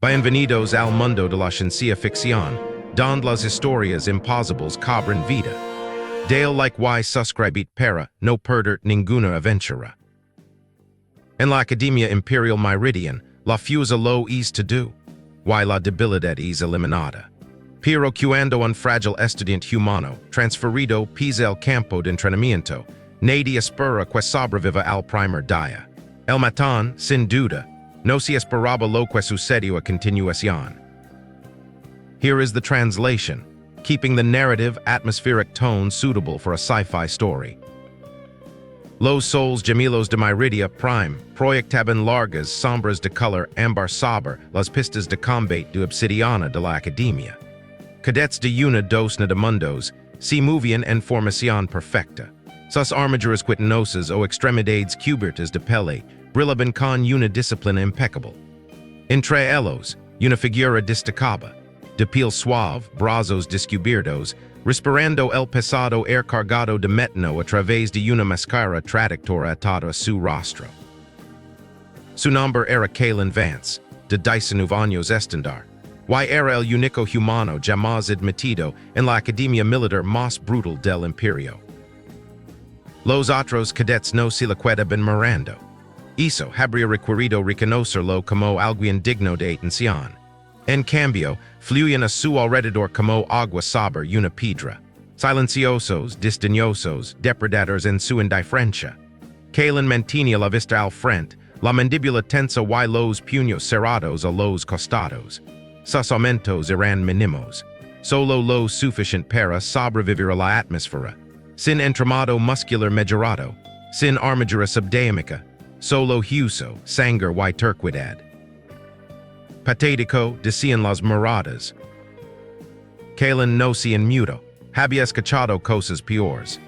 Bienvenidos al mundo de la ciencia ficción, donde las historias imposibles cobran vida. Dale like y suscribit para no perder ninguna aventura. En la Academia Imperial Meridian, la fuerza lo es to do, y la debilidad es eliminada. Pero cuando un frágil estudiante humano, transferido pisa el campo de entrenamiento, nadie espera que sobreviva al primer día. El matón, sin duda, no se esperaba lo que sucedió a continuación. Here is the translation, keeping the narrative atmospheric tone suitable for a sci-fi story. Los sols gemelos de Meridia Prime proyectaban largas sombras de color ámbar sobre las pistas de combate de obsidiana de la academia. Cadets de una docena de mundos se movían en formación perfecta. Sus armaduras quitinosas o extremidades cubiertas de pele brillaban con una disciplina impeccable. Entre ellos, una figura destacaba, de piel suave, brazos descubiertos, respirando el pesado air cargado de metano a través de una máscara traductora atada a su rostro. Su nombre era Kalen Vance, de 19 años estandar, y era el único humano jamás admitido en la academia militar más brutal del imperio. Los otros cadets no se le quedaban mirando. Eso habría requerido reconocerlo como algo indigno de atención. En cambio, fluían a su alrededor como agua sobre una piedra, silenciosos, desdeñosos, depredadores en su indiferencia. Kalen mantenía la vista al frente, la mandíbula tensa y los puños cerrados a los costados. Sus aumentos eran mínimos, solo lo suficiente para sobrevivir a la atmósfera, sin entramado muscular mejorado, sin armadura subdémica, solo hueso, sangre y terquedad. Patético, decían las miradas. Kalen no se inmutó, había escuchado cosas peores.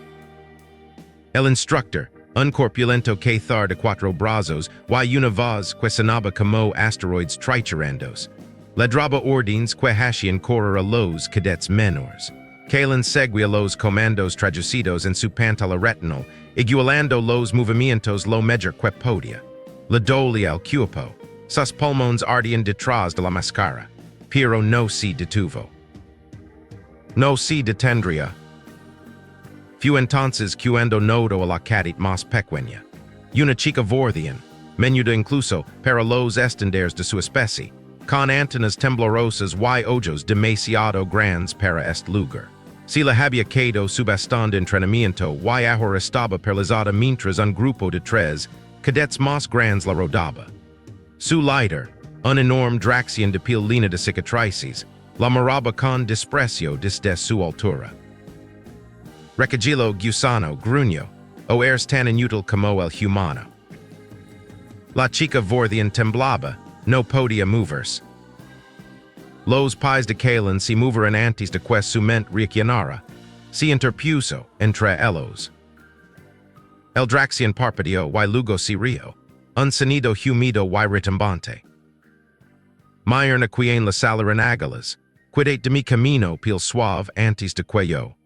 El instructor, un corpulento cazador de cuatro brazos, y una voz que sonaba como asteroides traicioneros, le daba órdenes que hacían correr a los cadets menores. Kalen seguía los comandos traducidos en su pantalla retinal, igualando los movimientos lo mejor que podía. Le dolía el cuerpo. Sus pulmones ardían detrás de la máscara, pero no se detuvo. No se detendría. Fue entonces cuando notó a la cadet más pequeña, una chica vordian, menuda incluso para los estándares de su especie, con antenas temblorosas y ojos demasiado grandes para este lugar. Se la había quedado subestando entrenamiento y ahora estaba paralizada mientras un grupo de tres cadets más grandes la rodaba. Su líder, un enorme Draxian de piel lina de cicatrices, la miraba con desprecio desde su altura. Recagilo gusano gruñó, o eres tan inútil como el humano. La chica vordian temblaba, no podía moverse. Los pies de Kalen se movieron antes de que su mente reaccionara, se interpuso entre ellos. El Draxian parpadeó y luego se rió, un sonido humido y retumbante. Mayer na quien la salaran ágalas, quidate de mi camino piel suave antes de que yo.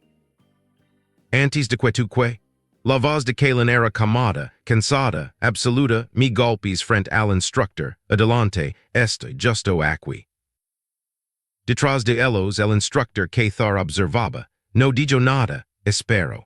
Antes de que tu que, la voz de Kalen era calmada, cansada, absoluta, mi golpes frente al instructor, adelante, este justo aquí. Detrás de ellos el instructor cazador observaba, no dijo nada, espero.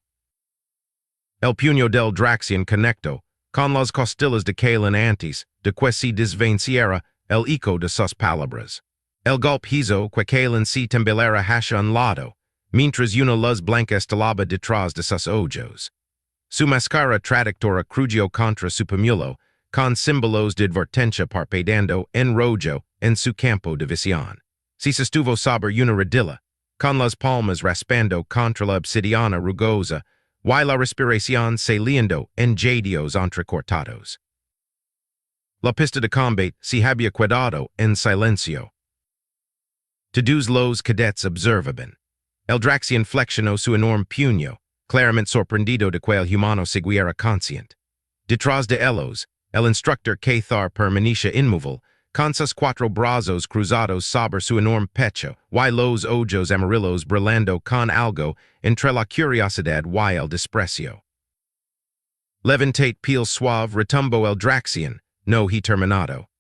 El puño del Draxian conectó, con las costillas de Kalen antes de que se desvaneciera el eco de sus palabras. El golpe hizo que Kalen se temblara hacia un lado, mientras una luz blanca estalaba detrás de sus ojos. Su máscara traductora crujió contra su pañuelo, con símbolos de advertencia parpadeando en rojo en su campo de visión. Se sostuvo sobre una rodilla, con las palmas raspando contra la obsidiana rugosa, y la respiración saliendo en jadios entrecortados. La pista de combate se había quedado en silencio. Todos los cadets observaban. El Draxian flexionó su enorme puño, claramente sorprendido de que el humano siguiera consciente. Detrás de ellos, el instructor cazador permanecía inmóvil, con sus cuatro brazos cruzados sobre su enorme pecho, y los ojos amarillos brillando con algo entre la curiosidad y el desprecio. Levantate piel suave retumbó el Draxian, no he terminado.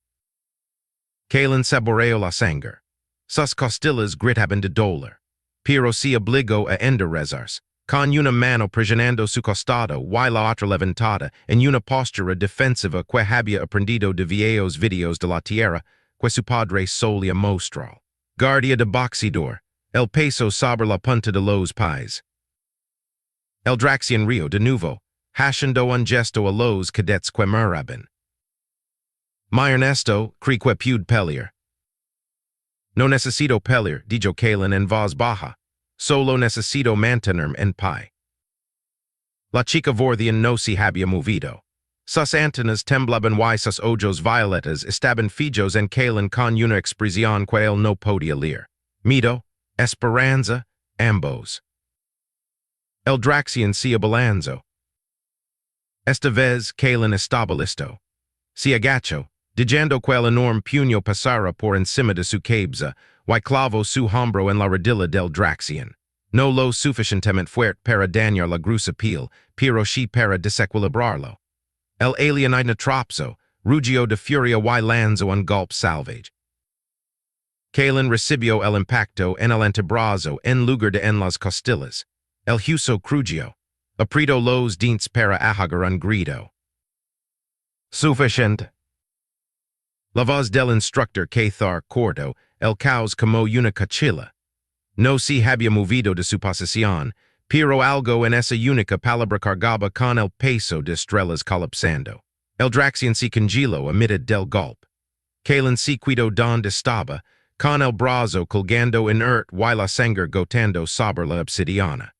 Kalen saboreo la sanger. Sus costillas gritaban de dolor. Pero si obligó a enderezarse. Con una mano presionando su costado y la otra levantada en una postura defensiva que había aprendido de viejos videos de la tierra que su padre solía mostrar. Guardia de boxeador, el peso sobre la punta de los pies. El Draxian río de nuevo, haciendo un gesto a los cadets que miraban. Mi Ernesto, cree que pude pelear. No necesito pelear, dijo Kalen en voz baja. Solo necesito mantenerme en pie. La chica Vorthian no se había movido. Sus antenas temblaban y sus ojos violetas estaban fijos en Kalen con una expresión que él no podía leer. Miedo, esperanza, ambos. El Draxian se abalanzó. Esta vez Kalen estaba listo. Se agachó, dejando que el enorme puño pasara por encima de su cabeza, y clavó su hombro en la rodilla del Draxian. No lo suficientemente fuerte para dañar la gruesa piel, pero sí para desequilibrarlo. El alien inatropso, rugió de furia y lanzó un golpe salvaje. Kalen recibió el impacto en el antebrazo en lugar de en las costillas. El huso crujió. Apretó los dientes para ahogar un grito. Suficiente. La voz del instructor Cathar corto, el caos como una cachilla. No se había movido de su posición, pero algo en esa única palabra cargaba con el peso de estrellas colapsando. El Draxian se congeló a mitad del golpe. Kalen se quedó donde estaba, con el brazo colgando inerte y la sangre gotando sobre la obsidiana.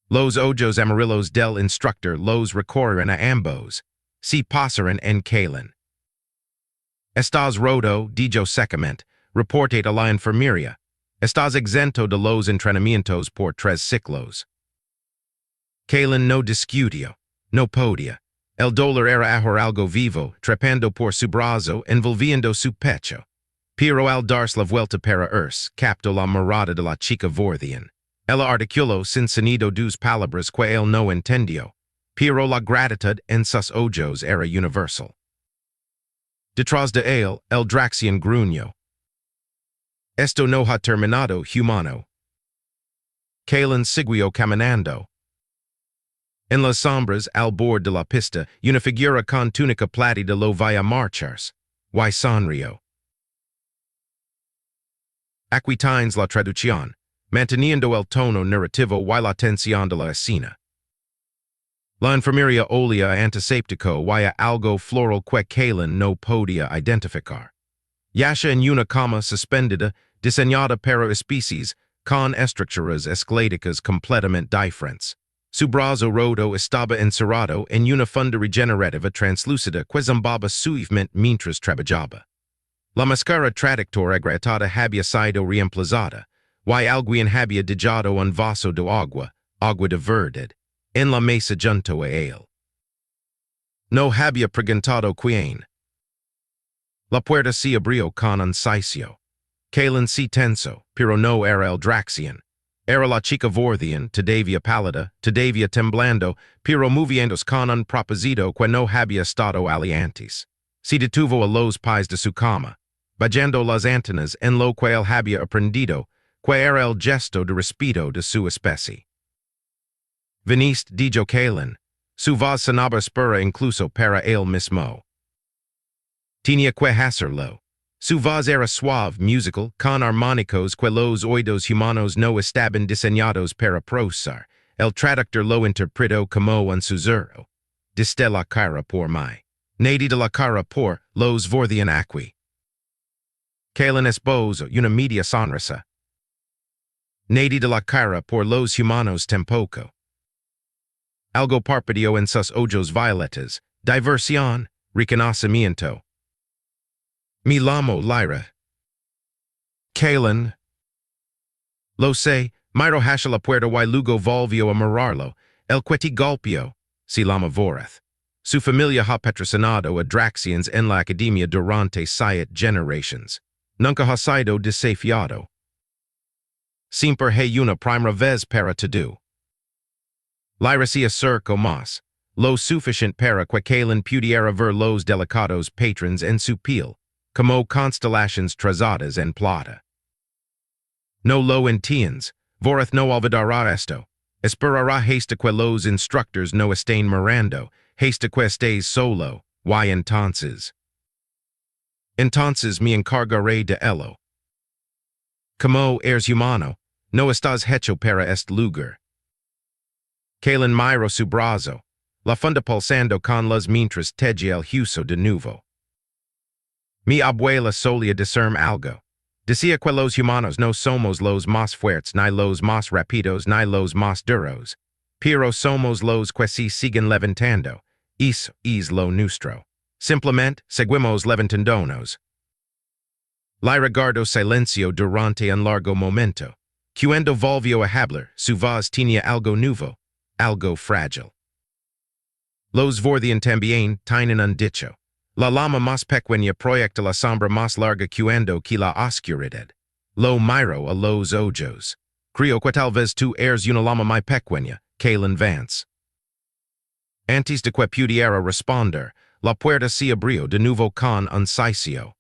Los ojos amarillos del instructor los recorren a ambos. Se pasaron en Kalen. Estás roto, dijo secamente, reporte a la enfermería. Estás exento de los entrenamientos por 3 ciclos. Kalen no discutió, no podía. El dolor era ahora algo vivo, trepando por su brazo, envolviendo su pecho. Pero al darse la vuelta para captó la mirada de la chica Vorthian. Ella articuló sin sonido dos palabras que él no entendió, pero la gratitud en sus ojos era universal. Detrás de él, el Draxian gruñó. Esto no ha terminado, humano. Kalen siguió caminando. En las sombras, al borde de la pista, una figura con túnica plátida lo vaya marcharse. Y sonrió. Aquí tienes la traducción, manteniendo el tono narrativo y la tensión de la escena. La enfermería olía a antiséptico y a algo floral que Kalen no podía identificar. Yasha en una cama suspendida, diseñada para especies, con estructuras esqueléticas completamente diferentes. Su brazo roto estaba encerrado en una funda regenerativa translúcida que zumbaba suavemente mientras trabajaba. La máscara traductora agrietada había sido reemplazada, y alguien había dejado un vaso de agua de verdad, en la mesa junto a él. No había preguntado quién. La puerta se abrió con un silencio. Kalen se tensó, pero no era el Draxian. Era la chica Vorthian, todavía pálida, todavía temblando, pero moviéndose con un propósito que no había estado allí antes. Se detuvo a los pies de su cama, bajando las antenas en lo que él había aprendido, que era el gesto de respeto de su especie. Viniste, dijo Kalen. Su voz sonaba espera incluso para él mismo. Tenía que hacerlo. Su voz era suave, musical, con armónicos que los oídos humanos no estaban diseñados para procesar. El traductor lo interpretó como un susurro. Desde la cara por mí. Nadie de la cara por los Vorthian aquí. Kalen esbozó una media sonrisa. Nadie de la cara por los humanos tampoco. Algo parpadeó en sus ojos violetas. Diversión, reconocimiento. Me llamo Lyra. Kalen. Lo sé, miro hacia la puerta y luego volvió a mirarlo. El que te golpeó, se llama Vorath. Su familia ha patrocinado a Draxians en la academia durante 7 generations. Nunca ha sido desafiado. Siempre hay una primera vez para todo. Lyra se acercó más, lo suficiente para que Kalen pudiera ver los delicados patrons en su piel. como constellations trazadas en plata. No lo entiendes, voreth no olvidará esto. Esperará hasta que los instructors no estén mirando, hasta que estés solo, y entonces. Entonces me encargaré de ello. Como eres humano, no estás hecho para este lugar. Kalen miro su brazo, la funda pulsando con las mientras teje el huso de nuevo. Mi abuela solía decirme algo. Decía que los humanos no somos los más fuertes ni los más rápidos ni los más duros, pero somos los que se siguen levantando. Eso es lo nuestro. Simplemente seguimos levantándonos. Le regardo silencio durante un largo momento. Cuando volvió a hablar, su voz tenía algo nuevo, algo frágil. Los vordian también tienen un dicho. La llama más pequeña proyecta la sombra más larga cuando que la oscuridad. Lo miro a los ojos. Creo que tal vez tú eres una llama muy pequeña, Kalen Vance. Antes de que pudiera responder, la puerta se abrió de nuevo con un silencio.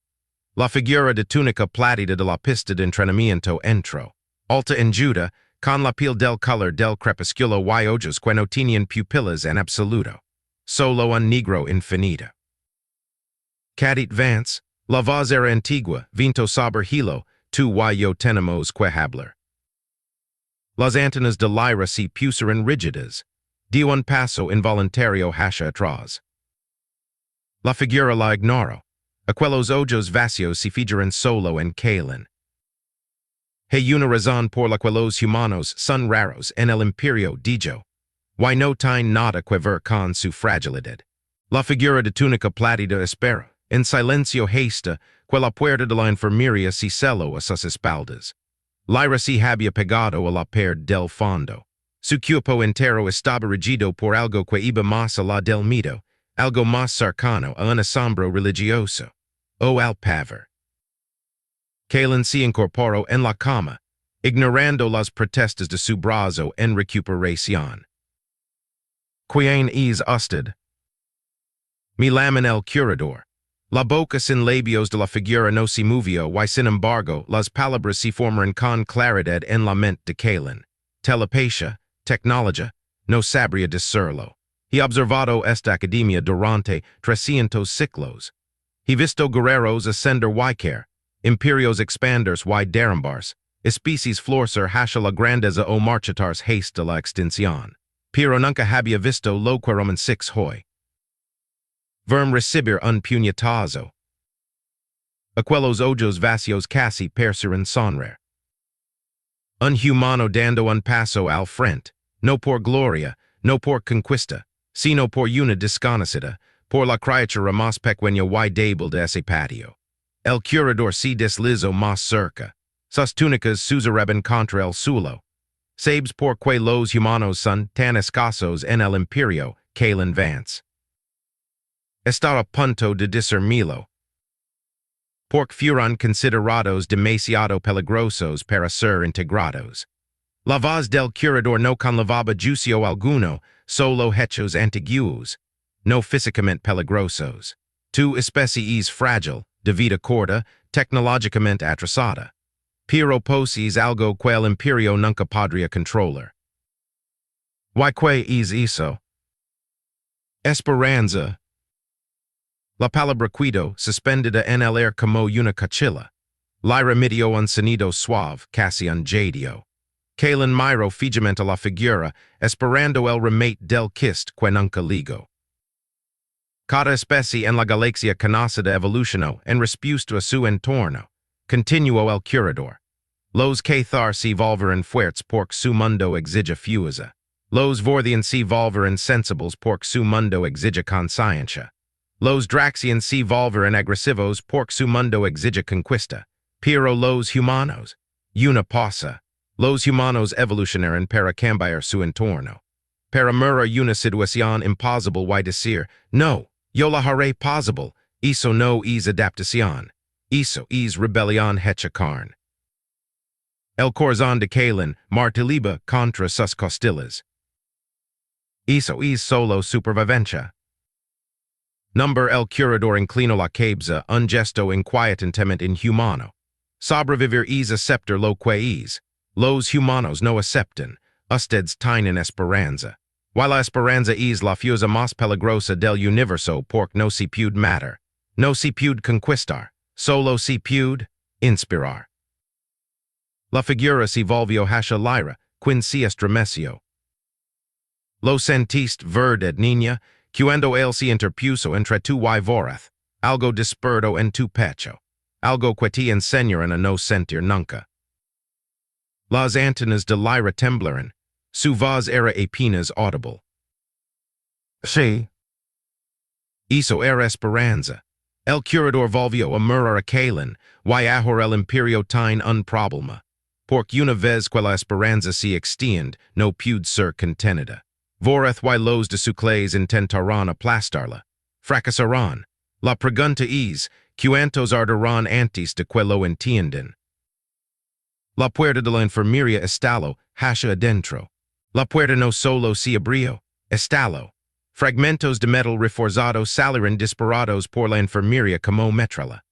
La figura de túnica plátida de la pista de entrenamiento entró. Alta enjuta, con la piel del color del crepúsculo y ojos que no tenían pupilas en absoluto. Solo un negro infinito. Cadete Vance, la voz era antigua, vinto sobre hilo, tú y yo tenemos que hablar. Las antenas de Lyra se pusieron rígidas. Dio un paso involuntario hacia atrás. La figura la ignoró. Aquellos ojos vacíos se fijaron solo en Kalen. Hay una razón por la que los humanos son raros en el imperio, dijo. Y no tiene nada que ver con su fragilidad. La figura de túnica plátida espera, en silencio hasta que la puerta de la enfermería se cerró a sus espaldas. Lyra se había pegado a la pared del fondo. Su cuerpo entero estaba regido por algo que iba más allá del miedo, algo más cercano a un asombro religioso. O al pavor. Kalen se incorporó en la cama, ignorando las protestas de su brazo en recuperación. ¿Quién es usted? Me llaman el curador. La boca sin labios de la figura no se movió y sin embargo las palabras se formaron con claridad en la mente de Kalen. Telepatia, tecnología, no sabría decirlo. He observado esta academia durante 300 siglos. He visto guerreros ascender y caer, imperios expanders y derrumbarse, especies florecer hacia la grandeza o marchitarse hasta la extinción. Pero nunca había visto lo que Roman 6 hoy. Verm recibir un puñetazo. Aquellos ojos vacíos casi parecieron sonreír. Un humano dando un paso al frente, no por gloria, no por conquista, sino por una desconocida, por la criatura más pequeña y débil de ese patio. El curador se deslizó más cerca. Sus túnicas susurraban contra el suelo. Sabes por qué los humanos son tan escasos en el imperio, Kalen Vance. Está a punto de discernirlo. Porque fueron considerados demasiado peligrosos para ser integrados. La voz del curador no conllevaba juicio alguno, solo hechos antiguos, no físicamente peligrosos. Tu especie es frágil, de vida corta, tecnológicamente atrasada. Pero posees algo que el imperio nunca podría controlar. ¿Y qué es eso? Esperanza. La palabra cuido, suspendida en el aire como una cachilla. Lyra emitió un sonido suave, casi un jadeo. Kalen miró fijamente la figura, esperando el remate del kist que nunca ligó. Cada especie en la galaxia conocida evolucionó en respuesta a su entorno. Continuó el curador. Los que se volveron fuertes porque su mundo exige fuerza. Los vordian se volveron sensibles porque su mundo exige conciencia. Los draxians se volveron agresivos porque su mundo exige conquista. Pero los humanos, una pausa. Los humanos evolucionaron para cambiar su entorno. Para mirar una situación imposible y decir, no, yo la haré posible, eso no es adaptación, eso es rebelión hecha carne. El corazón de Kalen martillaba contra sus costillas. Eso es solo supervivencia. Number el curador inclino la cabeza, un gesto inquietantemente inhumano. Sobrevivir es aceptar lo que es. Los humanos no aceptan. Ustedes tienen esperanza. While la esperanza es la fuerza más peligrosa del universo porque no se puede matar. No se puede conquistar. Solo se puede inspirar. La figura se volvió hacia lyra, quien se estremeció. Lo sentiste verdad, niña, cuando él se interpuso entre tu y voraz, algo disperdo en tu pecho, algo que te enseñaron a no sentir nunca. Las antenas de lyra temblaron, su voz era apenas audible. Sí. Eso era esperanza. El curador volvió a mirar a Kalin, y ahora el imperio tiene un problema. Porque una vez que la esperanza se extiende, no puede ser contenida. Voraz y los de su clase intentarán aplastarla. Fracasarán. La pregunta es, ¿cuántos arderán antes de que lo entiendan? La puerta de la enfermería estalo, hacia adentro. La puerta no solo se abrió, estalo. Fragmentos de metal reforzados salieron disparados por la enfermería como metralla.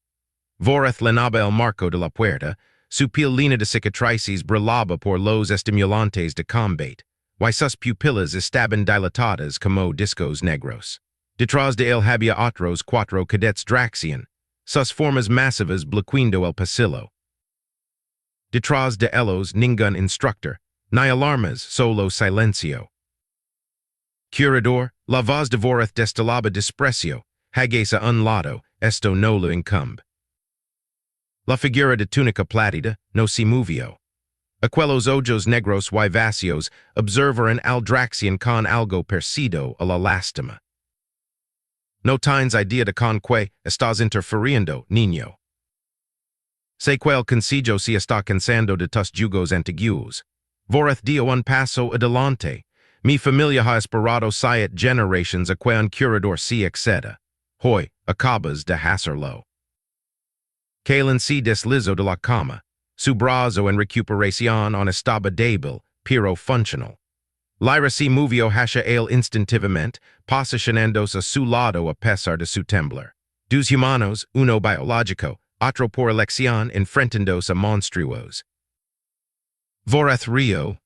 Voraz llenaba el marco de la puerta, su piel línea de cicatrices brillaba por los estimulantes de combate, y sus pupilas estaban dilatadas como discos negros. Detrás de él había otros cuatro cadetes draxian, sus formas masivas bloqueando el pasillo. Detrás de ellos ningún instructor, ni alarmas, solo silencio. Curador, la voz de Voraz destilaba desprecio, hágase a un lado, esto no lo incumbe. La figura de túnica plátida no se movió. Aquellos ojos negros y vacíos observaron al draxian con algo parecido a la lástima. No tienes idea de con que estás interfiriendo, niño. Sé que el consejo se está cansando de tus yugos antiguos. Voraz dio un paso adelante. Mi familia ha esperado 7 generations a que un curador se exceda. Hoy, acabas de hacerlo. Kalin se deslizó de la cama. Su brazo en recuperación aún estaba débil, pero funcional. Lyra se movió hacia él instintivamente, posicionándose a su lado a pesar de su temblor. Dos humanos, uno biológico, otro por elección, enfrentándose a monstruos. Voraz río.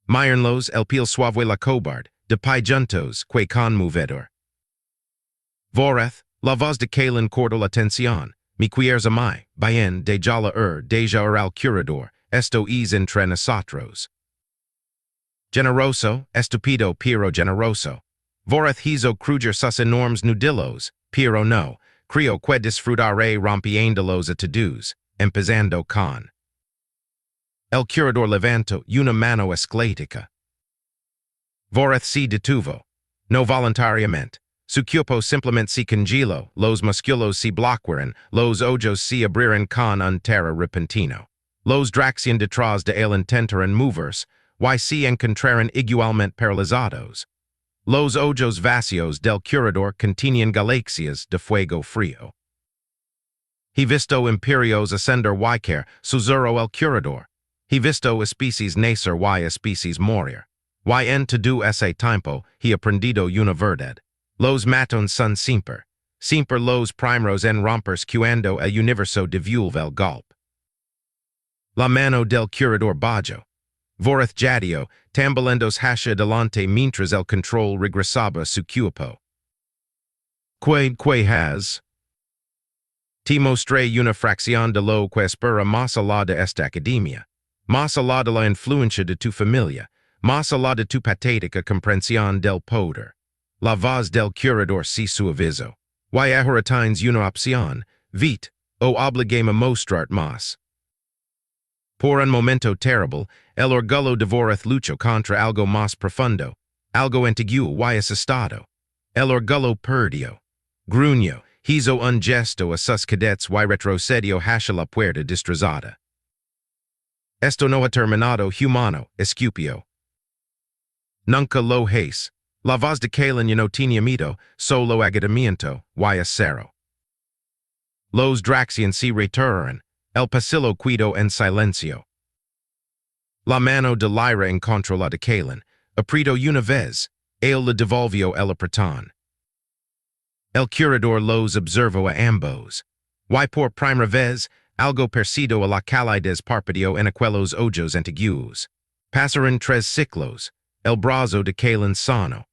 Mirenlos el piel suave la cobard, de pie juntos, que conmovedor. Voraz, la voz de Kalin cortó la tensión. Mi quieres a mí, bien, de jala deja al curador, esto es entre nosotros. Generoso, estúpido pero generoso. Voraz hizo crujer sus enormes nudillos, pero no, creo que disfrutaré rompiéndolos a todos, empezando con. El curador levantó una mano esquelética. Voraz se detuvo. No voluntariamente. Su cuerpo simplemente se congeló, los músculos se bloquearon, los ojos se abrieron con un terror repentino. Los draxian detrás de él intentaron moverse, y se encontraron igualmente paralizados. Los ojos vacíos del curador contenían galaxias de fuego frío. He visto imperios ascender y caer, susurró el curador. He visto especies nacer y especies morir. Y en todo ese tiempo, he aprendido una verdad. Los matones son siempre los primeros en rompers cuando el universo devuelve el golpe. La mano del curador bajó. Voraz jadeó, tambaleando hacia adelante mientras el control regresaba a su cuerpo. ¿Qué has? Te mostré una fracción de lo que espera más allá de esta academia, más allá de la influencia de tu familia, más allá de tu patética comprensión del poder. La voz del curador se suavizó. Y ahora tienes una opción, vite, o obligueme a mostrar más. Por un momento terrible, el orgullo de Voraz luchó contra algo más profundo, algo antiguo y asustado. El orgullo perdió. Gruñó, hizo un gesto a sus cadetes y retrocedió hacia la puerta destrozada. Esto no ha terminado, humano, escupió. Nunca lo hace. La voz de Kalin no tenía miedo, solo agotamiento y acero. Los draxian se retiraron, el pasillo quedó en silencio. La mano de Lyra encontró la de Kalin, apretó una vez, él le devolvió el apretón. El curador los observo a ambos. Y por primera vez, algo percido a la calidez parpadio en aquellos ojos antiguos. Pasaron tres ciclos, el brazo de Kalen sano.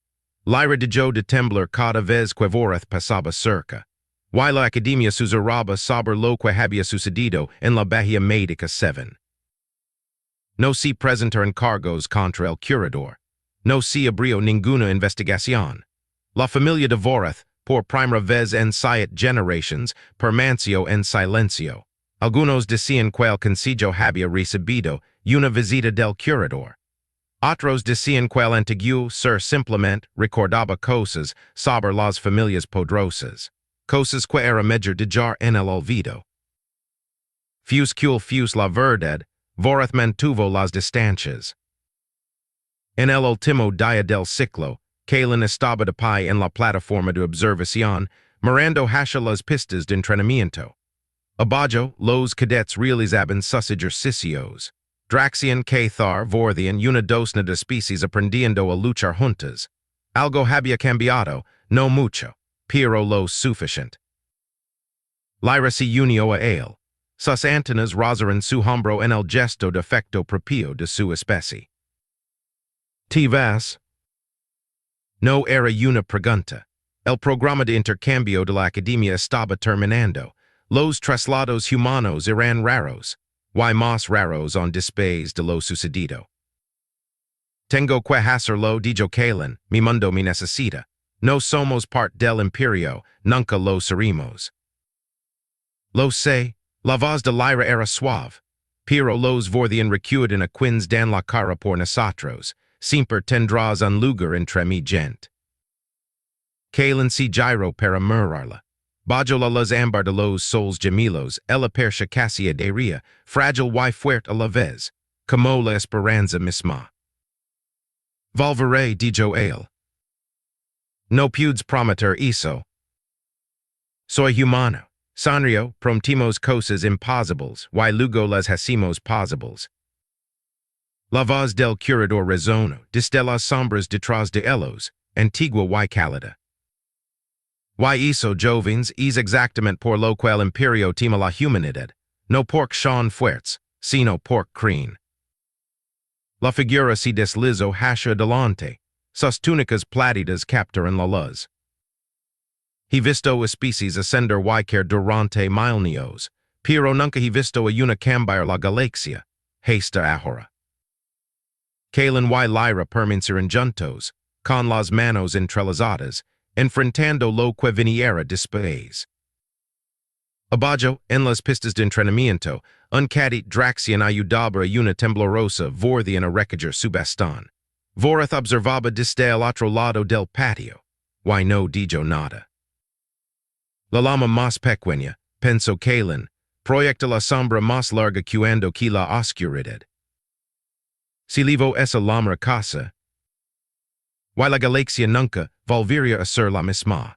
Lyra de yo de temblar cada vez que voraz pasaba cerca. Y la academia susurraba sobre lo que había sucedido en la Bahía Médica 7. No se presentar encargos contra el curador. No se abrió ninguna investigación. La familia de Vorath, por primera vez en 7 generations, permaneció en silencio. Algunos decían que el consejo había recibido una visita del curador. Otros decían que el antiguo ser simplemente recordaba cosas sobre las familias poderosas. Cosas que era mejor dejar en el olvido. Fus la verdad, Vorath mantuvo las distancias. En el último día del ciclo, Kalen estaba de pie en la plataforma de observación, mirando hacia las pistas de entrenamiento. Abajo, los cadets realizaban sus ejercicios. Draxian Cathar vordian una docena de especies aprendiendo a luchar juntas. Algo había cambiado, no mucho, pero lo suficiente. Lyra se unió a él. Sus antenas rozaron su hombro en el gesto de afecto propio de su especie. ¿Te vas? No era una pregunta. El programa de intercambio de la academia estaba terminando. Los traslados humanos eran raros. Y más raros en después de lo sucedido. Tengo que hacerlo, dijo Kalen, mi mundo me necesita. No somos parte del imperio, nunca lo seremos. Lo sé, la voz de Lyra era suave, pero los vordian recuerdan a quienes dan la cara por nosotros, siempre tendrás un lugar entre mi gente. Kalen se giró para mirarla. Bajo la luz ámbar de los soles gemelos, ella percha casi adhería, frágil y fuerte a la vez, como la esperanza misma. Volveré, dijo él. No puedes prometer eso. Soy humano. Sanrio, prometimos cosas imposibles, y luego las hacemos posibles. La voz del curador resonó, desde las sombras detrás de ellos, antigua y cálida. Y eso, jovens, es exactamente por lo que el imperio teme la humanidad, no porque son fuertes, sino porque creen. La figura se deslizó hacia adelante, sus túnicas plátidas captaron la luz. He visto especies ascender y durante milenios, pero nunca he visto a una cambiar la galaxia, hasta ahora. Kalen y Lyra permanecieron juntos, con las manos entrelazadas, enfrentando lo que viniera después. Abajo, en las pistas de entrenamiento, un cadet Draxian ayudaba a una temblorosa vordian a recoger su bastón. Vorath observaba desde el otro lado del patio, y no dijo nada. La lama más pequeña, pensó Kalen, proyecta la sombra más larga cuando que la oscuridad. Si levo esa lama a casa, y la galaxia nunca volvería a ser la misma.